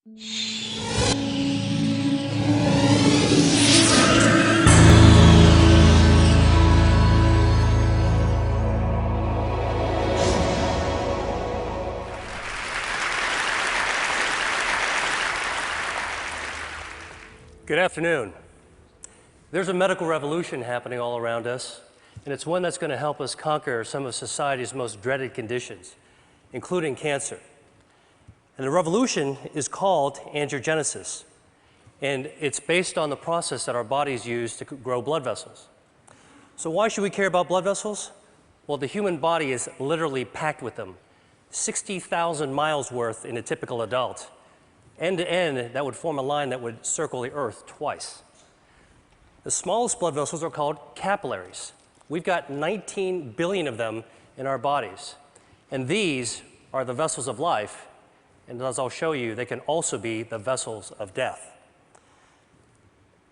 Good afternoon. There's a medical revolution happening all around us, and it's one that's going to help us conquer some of society's most dreaded conditions, including cancer. And the revolution is called angiogenesis, and it's based on the process that our bodies use to grow blood vessels. So why should we care about blood vessels? Well, the human body is literally packed with them, 60,000 miles worth in a typical adult. End to end, that would form a line that would circle the Earth twice. The smallest blood vessels are called capillaries. We've got 19 billion of them in our bodies. And these are the vessels of life. And as I'll show you, they can also be the vessels of death.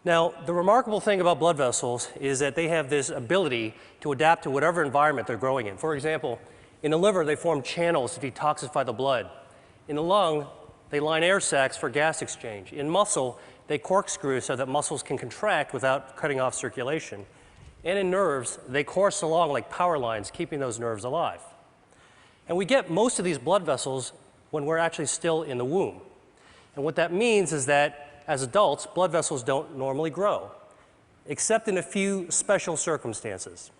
Now, the remarkable thing about blood vessels is that they have this ability to adapt to whatever environment they're growing in. For example, in the liver, they form channels to detoxify the blood. In the lung, they line air sacs for gas exchange. In muscle, they corkscrew so that muscles can contract without cutting off circulation. And in nerves, they course along like power lines, keeping those nerves alive. And we get most of these blood vessels when we're actually still in the womb. And what that means is that as adults, blood vessels don't normally grow, except in a few special circumstances.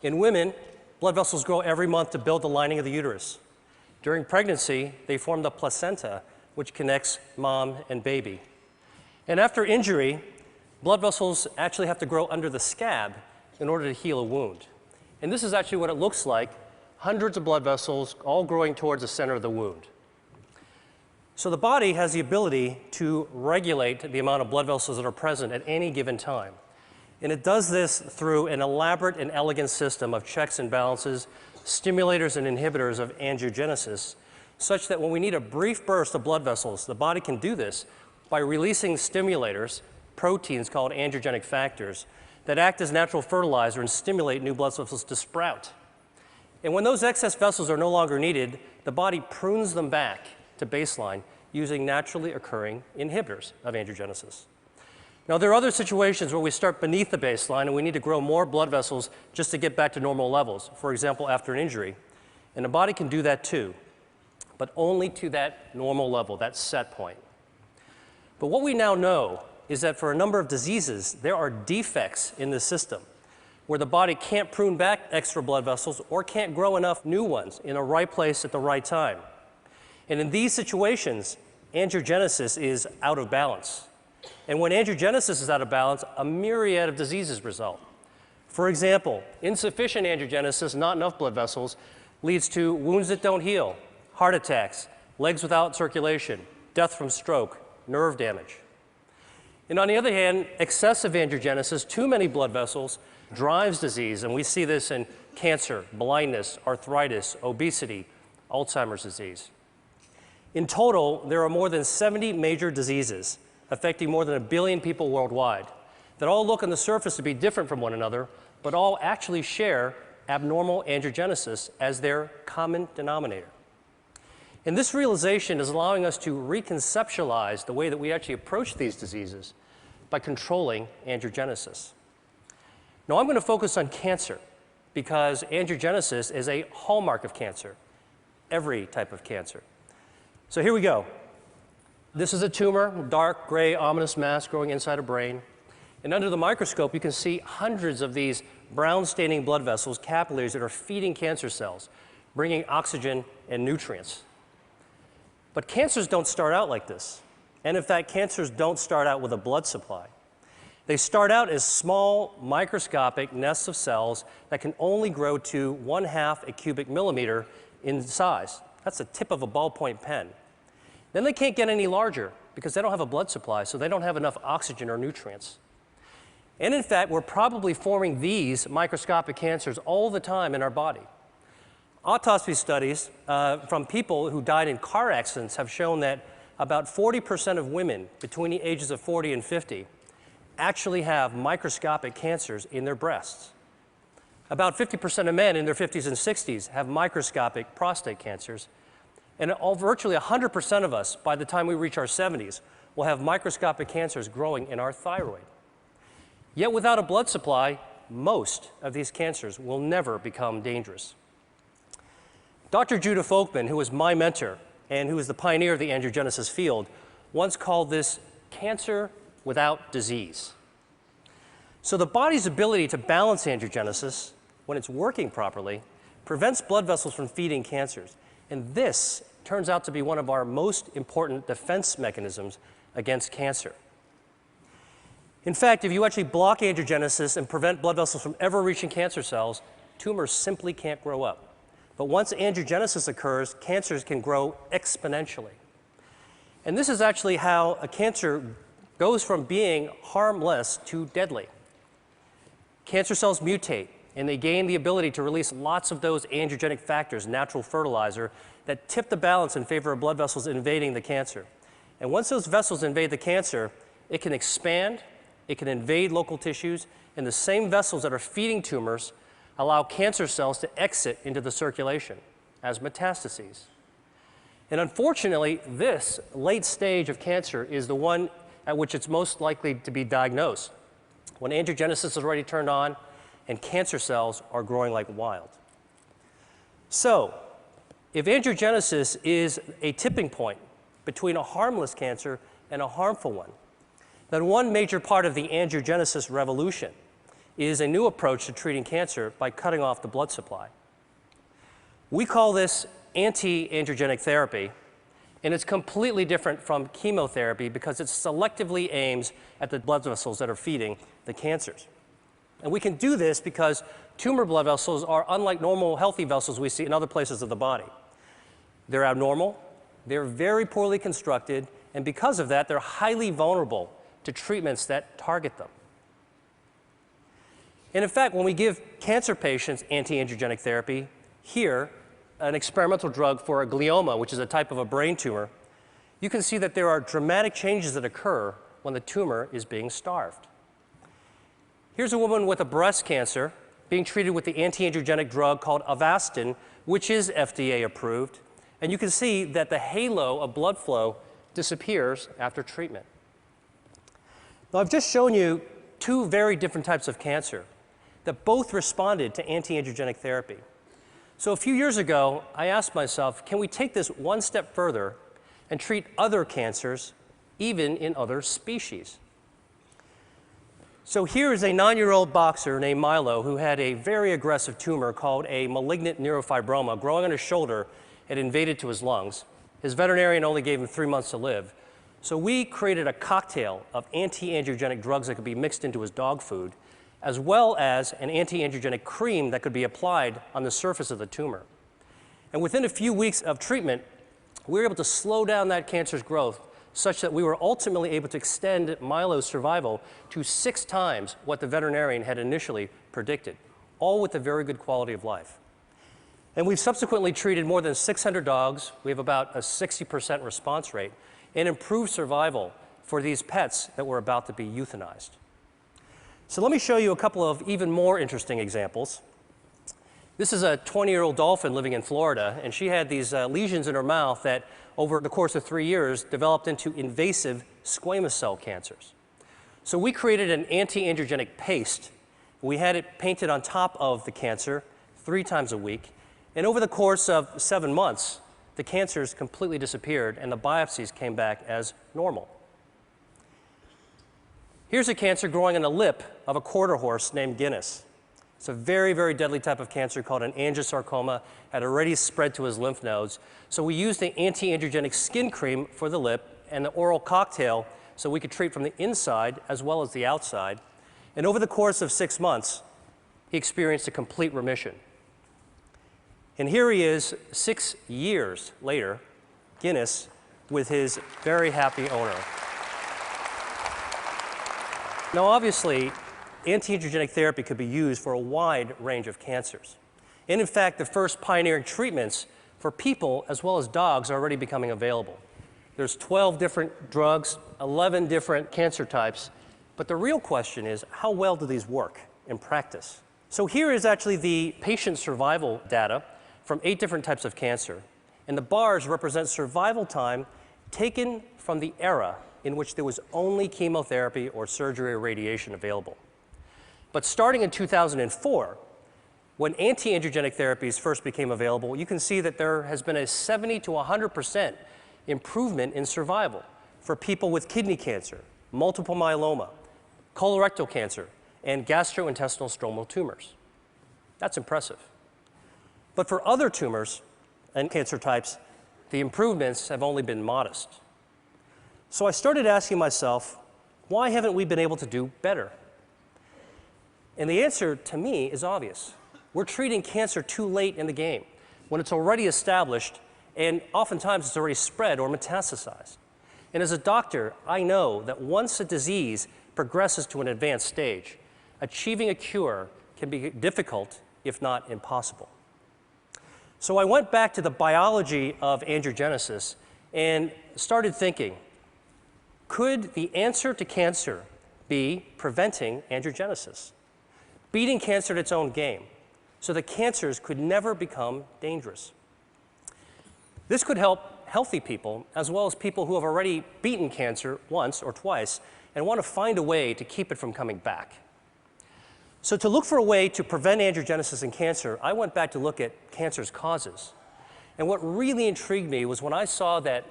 In women, blood vessels grow every month to build the lining of the uterus. During pregnancy, they form the placenta, which connects mom and baby. And after injury, blood vessels actually have to grow under the scab in order to heal a wound. And this is actually what it looks like, hundreds of blood vessels all growing towards the center of the wound. So the body has the ability to regulate the amount of blood vessels that are present at any given time. And it does this through an elaborate and elegant system of checks and balances, stimulators and inhibitors of angiogenesis, such that when we need a brief burst of blood vessels, the body can do this by releasing stimulators, proteins called angiogenic factors, that act as natural fertilizer and stimulate new blood vessels to sprout. And when those excess vessels are no longer needed, the body prunes them back to baseline using naturally occurring inhibitors of angiogenesis. Now, there are other situations where we start beneath the baseline and we need to grow more blood vessels just to get back to normal levels, for example, after an injury. And the body can do that too, but only to that normal level, that set point. But what we now know is that for a number of diseases, there are defects in the system where the body can't prune back extra blood vessels or can't grow enough new ones in the right place at the right time. And in these situations, angiogenesis is out of balance. And when angiogenesis is out of balance, a myriad of diseases result. For example, insufficient angiogenesis, not enough blood vessels, leads to wounds that don't heal, heart attacks, legs without circulation, death from stroke, nerve damage. And on the other hand, excessive angiogenesis, too many blood vessels, drives disease, and we see this in cancer, blindness, arthritis, obesity, Alzheimer's disease. In total, there are more than 70 major diseases affecting more than 1 billion people worldwide that all look on the surface to be different from one another, but all actually share abnormal angiogenesis as their common denominator. And this realization is allowing us to reconceptualize the way that we actually approach these diseases by controlling angiogenesis. Now, I'm going to focus on cancer because angiogenesis is a hallmark of cancer, every type of cancer. So here we go. This is a tumor, dark, gray, ominous mass growing inside a brain. And under the microscope, you can see hundreds of these brown staining blood vessels, capillaries that are feeding cancer cells, bringing oxygen and nutrients. But cancers don't start out like this. And in fact, cancers don't start out with a blood supply. They start out as small, microscopic nests of cells that can only grow to 1/2 a cubic millimeter in size. That's the tip of a ballpoint pen. Then they can't get any larger because they don't have a blood supply, so they don't have enough oxygen or nutrients. And in fact, we're probably forming these microscopic cancers all the time in our body. Autopsy studies from people who died in car accidents have shown that about 40% of women between the ages of 40 and 50 actually have microscopic cancers in their breasts. About 50% of men in their 50s and 60s have microscopic prostate cancers. And virtually 100% of us, by the time we reach our 70s, will have microscopic cancers growing in our thyroid. Yet without a blood supply, most of these cancers will never become dangerous. Dr. Judah Folkman, who was my mentor and who was the pioneer of the angiogenesis field, once called this cancer without disease. So the body's ability to balance angiogenesis, when it's working properly, prevents blood vessels from feeding cancers. And this turns out to be one of our most important defense mechanisms against cancer. In fact, if you actually block angiogenesis and prevent blood vessels from ever reaching cancer cells, tumors simply can't grow up. But once angiogenesis occurs, cancers can grow exponentially. And this is actually how a cancer goes from being harmless to deadly. Cancer cells mutate, and they gain the ability to release lots of those angiogenic factors, natural fertilizer, that tip the balance in favor of blood vessels invading the cancer. And once those vessels invade the cancer, it can expand, it can invade local tissues, and the same vessels that are feeding tumors allow cancer cells to exit into the circulation as metastases. And unfortunately, this late stage of cancer is the one at which it's most likely to be diagnosed, when angiogenesis is already turned on and cancer cells are growing like wild. So, if angiogenesis is a tipping point between a harmless cancer and a harmful one, then one major part of the angiogenesis revolution is a new approach to treating cancer by cutting off the blood supply. We call this anti-angiogenic therapy, and it's completely different from chemotherapy because it selectively aims at the blood vessels that are feeding the cancers. And we can do this because tumor blood vessels are unlike normal healthy vessels we see in other places of the body. They're abnormal, they're very poorly constructed, and because of that, they're highly vulnerable to treatments that target them. And in fact, when we give cancer patients anti-angiogenic therapy, here, an experimental drug for a glioma, which is a type of a brain tumor, you can see that there are dramatic changes that occur when the tumor is being starved. Here's a woman with a breast cancer being treated with the anti-angiogenic drug called Avastin, which is FDA approved, and you can see that the halo of blood flow disappears after treatment. Now, I've just shown you two very different types of cancer that both responded to anti-angiogenic therapy. So a few years ago, I asked myself, can we take this one step further and treat other cancers, even in other species? So here is a 9-year-old boxer named Milo who had a very aggressive tumor called a malignant neurofibroma growing on his shoulder. It invaded to his lungs. His veterinarian only gave him 3 months to live. So we created a cocktail of anti-angiogenic drugs that could be mixed into his dog food, as well as an anti-angiogenic cream that could be applied on the surface of the tumor. And within a few weeks of treatment, we were able to slow down that cancer's growth such that we were ultimately able to extend Milo's survival to 6 times what the veterinarian had initially predicted, all with a very good quality of life. And we've subsequently treated more than 600 dogs. We have about a 60% response rate and improved survival for these pets that were about to be euthanized. So let me show you a couple of even more interesting examples. This is a 20-year-old dolphin living in Florida, and she had these lesions in her mouth that, over the course of 3 years, developed into invasive squamous cell cancers. So we created an anti-angiogenic paste. We had it painted on top of the cancer 3 times a week, and over the course of 7 months, the cancers completely disappeared, and the biopsies came back as normal. Here's a cancer growing on the lip of a quarter horse named Guinness. It's a very, very deadly type of cancer called an angiosarcoma, had already spread to his lymph nodes. So we used the anti-angiogenic skin cream for the lip and the oral cocktail so we could treat from the inside as well as the outside. And over the course of 6 months, he experienced a complete remission. And here he is 6 years later, Guinness, with his very happy owner. Now, obviously, anti-angiogenic therapy could be used for a wide range of cancers. And in fact, the first pioneering treatments for people as well as dogs are already becoming available. There's 12 different drugs, 11 different cancer types, but the real question is, how well do these work in practice? So here is actually the patient survival data from 8 different types of cancer. and the bars represent survival time taken from the era in which there was only chemotherapy or surgery or radiation available. But starting in 2004, when anti-angiogenic therapies first became available, you can see that there has been a 70 to 100% improvement in survival for people with kidney cancer, multiple myeloma, colorectal cancer, and gastrointestinal stromal tumors. That's impressive. But for other tumors and cancer types, the improvements have only been modest. So I started asking myself, why haven't we been able to do better? And the answer to me is obvious. We're treating cancer too late in the game, when it's already established and oftentimes it's already spread or metastasized. And as a doctor, I know that once a disease progresses to an advanced stage, achieving a cure can be difficult, if not impossible. So I went back to the biology of angiogenesis and started thinking, could the answer to cancer be preventing angiogenesis? Beating cancer at its own game, so that cancers could never become dangerous. This could help healthy people, as well as people who have already beaten cancer once or twice and want to find a way to keep it from coming back. So to look for a way to prevent angiogenesis in cancer, I went back to look at cancer's causes. And what really intrigued me was when I saw that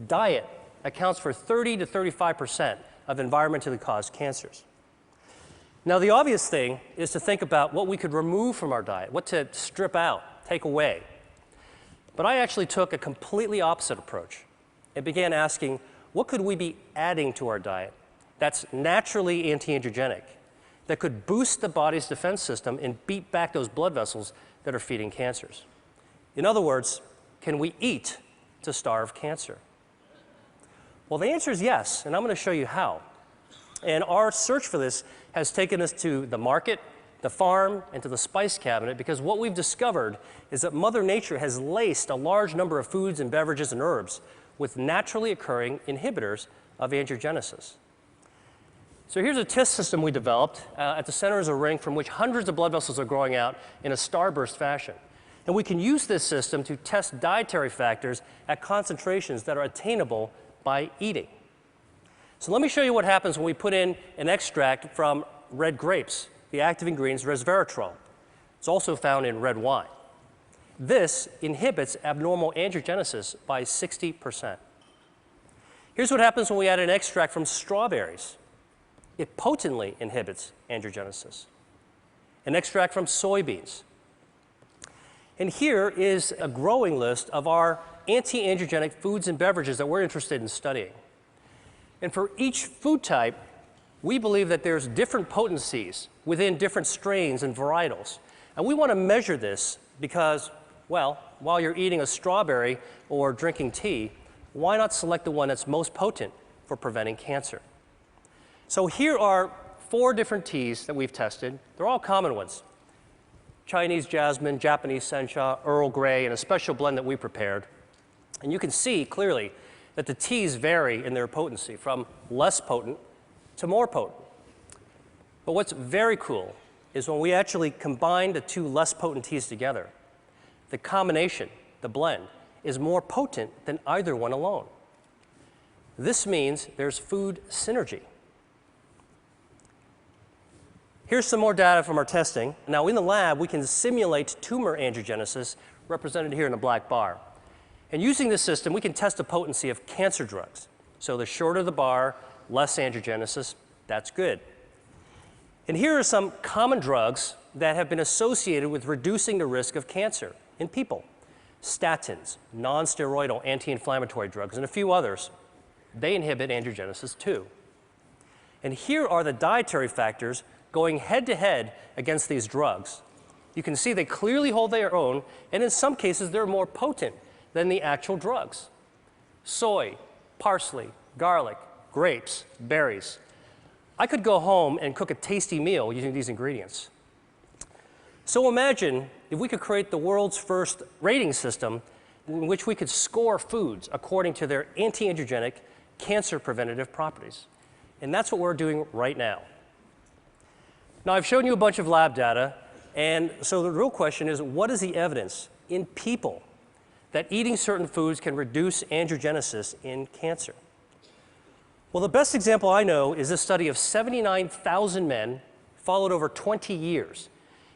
diet accounts for 30 to 35% of environmentally caused cancers. Now, the obvious thing is to think about what we could remove from our diet, what to strip out, take away. But I actually took a completely opposite approach and began asking, what could we be adding to our diet that's naturally anti-angiogenic, that could boost the body's defense system and beat back those blood vessels that are feeding cancers? In other words, can we eat to starve cancer? Well, the answer is yes, and I'm going to show you how. And our search for this has taken us to the market, the farm, and to the spice cabinet, because what we've discovered is that Mother Nature has laced a large number of foods and beverages and herbs with naturally occurring inhibitors of angiogenesis. So here's a test system we developed. At the center is a ring from which hundreds of blood vessels are growing out in a starburst fashion. And we can use this system to test dietary factors at concentrations that are attainable by eating. So let me show you what happens when we put in an extract from red grapes. The active ingredient is resveratrol. It's also found in red wine. This inhibits abnormal angiogenesis by 60%. Here's what happens when we add an extract from strawberries. It potently inhibits angiogenesis. An extract from soybeans. And here is a growing list of our anti-angiogenic foods and beverages that we're interested in studying. And for each food type, we believe that there's different potencies within different strains and varietals. And we want to measure this because, well, while you're eating a strawberry or drinking tea, why not select the one that's most potent for preventing cancer? So here are 4 different teas that we've tested. They're all common ones: Chinese jasmine, Japanese sencha, Earl Grey, and a special blend that we prepared. And you can see clearly that the teas vary in their potency from less potent to more potent. But what's very cool is when we actually combine the 2 less potent teas together, the combination, the blend, is more potent than either one alone. This means there's food synergy. Here's some more data from our testing. Now, in the lab, we can simulate tumor angiogenesis, represented here in the black bar. And using this system, we can test the potency of cancer drugs. So the shorter the bar, less angiogenesis, that's good. And here are some common drugs that have been associated with reducing the risk of cancer in people. Statins, non-steroidal anti-inflammatory drugs, and a few others. They inhibit angiogenesis too. And here are the dietary factors going head-to-head against these drugs. You can see they clearly hold their own, and in some cases, they're more potent than the actual drugs. Soy, parsley, garlic, grapes, berries. I could go home and cook a tasty meal using these ingredients. So imagine if we could create the world's first rating system in which we could score foods according to their anti-angiogenic, cancer-preventative properties. And that's what we're doing right now. Now, I've shown you a bunch of lab data, and so the real question is, what is the evidence in people that eating certain foods can reduce angiogenesis in cancer. Well, the best example I know is a study of 79,000 men followed over 20 years,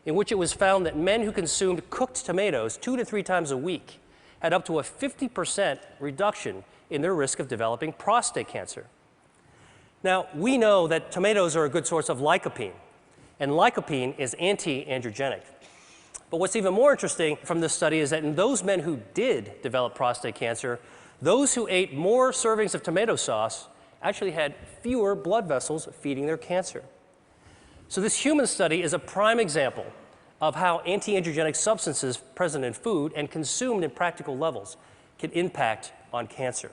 in which it was found that men who consumed cooked tomatoes 2 to 3 times a week had up to a 50% reduction in their risk of developing prostate cancer. Now, we know that tomatoes are a good source of lycopene, and lycopene is anti-angiogenic. But what's even more interesting from this study is that in those men who did develop prostate cancer, those who ate more servings of tomato sauce actually had fewer blood vessels feeding their cancer. So this human study is a prime example of how anti-angiogenic substances present in food and consumed in practical levels can impact on cancer.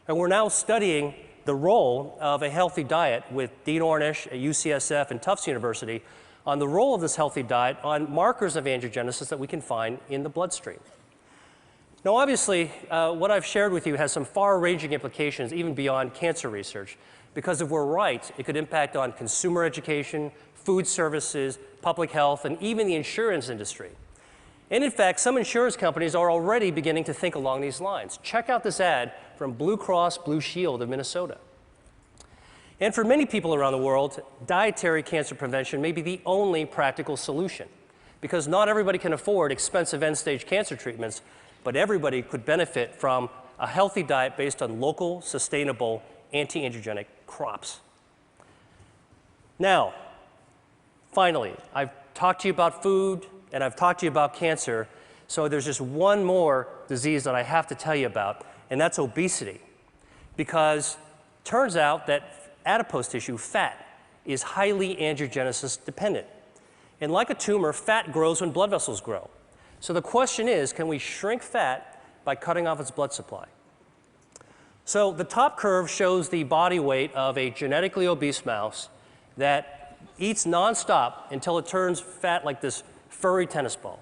And we're now studying the role of a healthy diet with Dean Ornish at UCSF and Tufts University on the role of this healthy diet on markers of angiogenesis that we can find in the bloodstream. Now, obviously, what I've shared with you has some far-ranging implications even beyond cancer research, because if we're right, it could impact on consumer education, food services, public health, and even the insurance industry. And in fact, some insurance companies are already beginning to think along these lines. Check out this ad from Blue Cross Blue Shield of Minnesota. And for many people around the world, dietary cancer prevention may be the only practical solution, because not everybody can afford expensive end-stage cancer treatments, but everybody could benefit from a healthy diet based on local, sustainable, anti-angiogenic crops. Now, finally, I've talked to you about food, and I've talked to you about cancer, so there's just one more disease that I have to tell you about, and that's obesity. Because it turns out that adipose tissue, fat, is highly angiogenesis dependent. And like a tumor, fat grows when blood vessels grow. So the question is, can we shrink fat by cutting off its blood supply? So the top curve shows the body weight of a genetically obese mouse that eats nonstop until it turns fat like this furry tennis ball.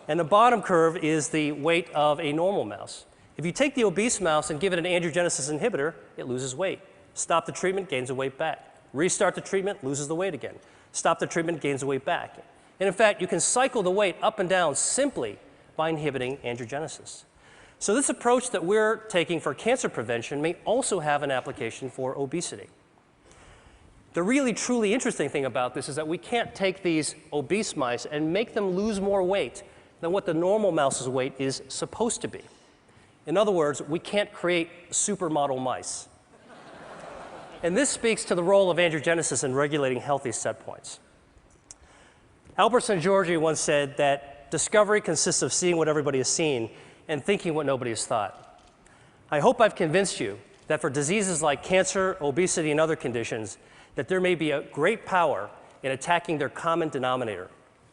And the bottom curve is the weight of a normal mouse. If you take the obese mouse and give it an angiogenesis inhibitor, it loses weight. Stop the treatment, gains the weight back. Restart the treatment, loses the weight again. Stop the treatment, gains the weight back. And in fact, you can cycle the weight up and down simply by inhibiting angiogenesis. So this approach that we're taking for cancer prevention may also have an application for obesity. The really, truly interesting thing about this is that we can't take these obese mice and make them lose more weight than what the normal mouse's weight is supposed to be. In other words, we can't create supermodel mice. And this speaks to the role of angiogenesis in regulating healthy set points. Albert Szent-Györgyi once said that discovery consists of seeing what everybody has seen and thinking what nobody has thought. I hope I've convinced you that for diseases like cancer, obesity, and other conditions, that there may be a great power in attacking their common denominator,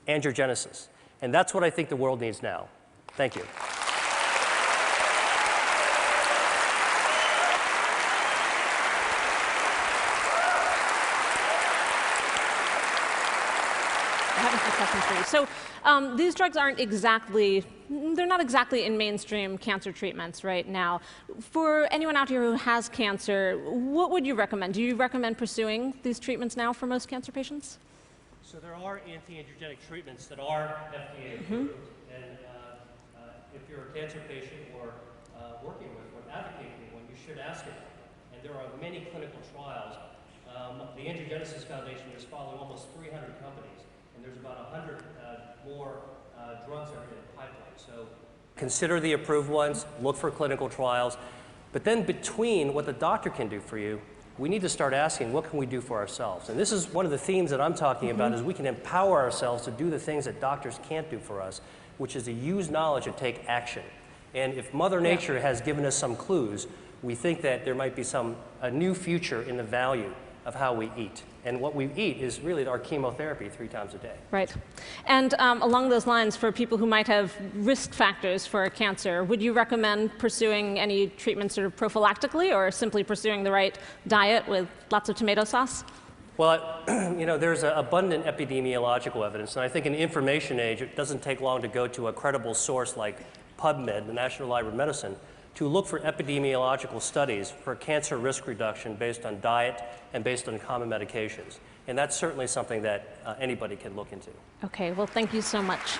angiogenesis. And that's what I think the world needs now. Thank you. So these drugs aren't exactly, they're not exactly in mainstream cancer treatments right now. For anyone out here who has cancer, what would you recommend? Do you recommend pursuing these treatments now for most cancer patients? So there are anti-angiogenic treatments that are FDA approved. And if you're a cancer patient or working with or advocating one, you should ask it. And there are many clinical trials. The Angiogenesis Foundation is following almost 300 companies. And there's about 100 more drugs that are in the pipeline. So consider the approved ones, look for clinical trials. But then between what the doctor can do for you, we need to start asking, what can we do for ourselves? And this is one of the themes that I'm talking about, is we can empower ourselves to do the things that doctors can't do for us, which is to use knowledge and take action. And if Mother Nature has given us some clues, we think that there might be a new future in the value of how we eat. And what we eat is really our chemotherapy 3 times a day. Right. And along those lines, for people who might have risk factors for cancer, would you recommend pursuing any treatment sort of prophylactically, or simply pursuing the right diet with lots of tomato sauce? Well, there's abundant epidemiological evidence, and I think in the information age, it doesn't take long to go to a credible source like PubMed, the National Library of Medicine, to look for epidemiological studies for cancer risk reduction based on diet and based on common medications. And that's certainly something that anybody can look into. Okay, well, thank you so much.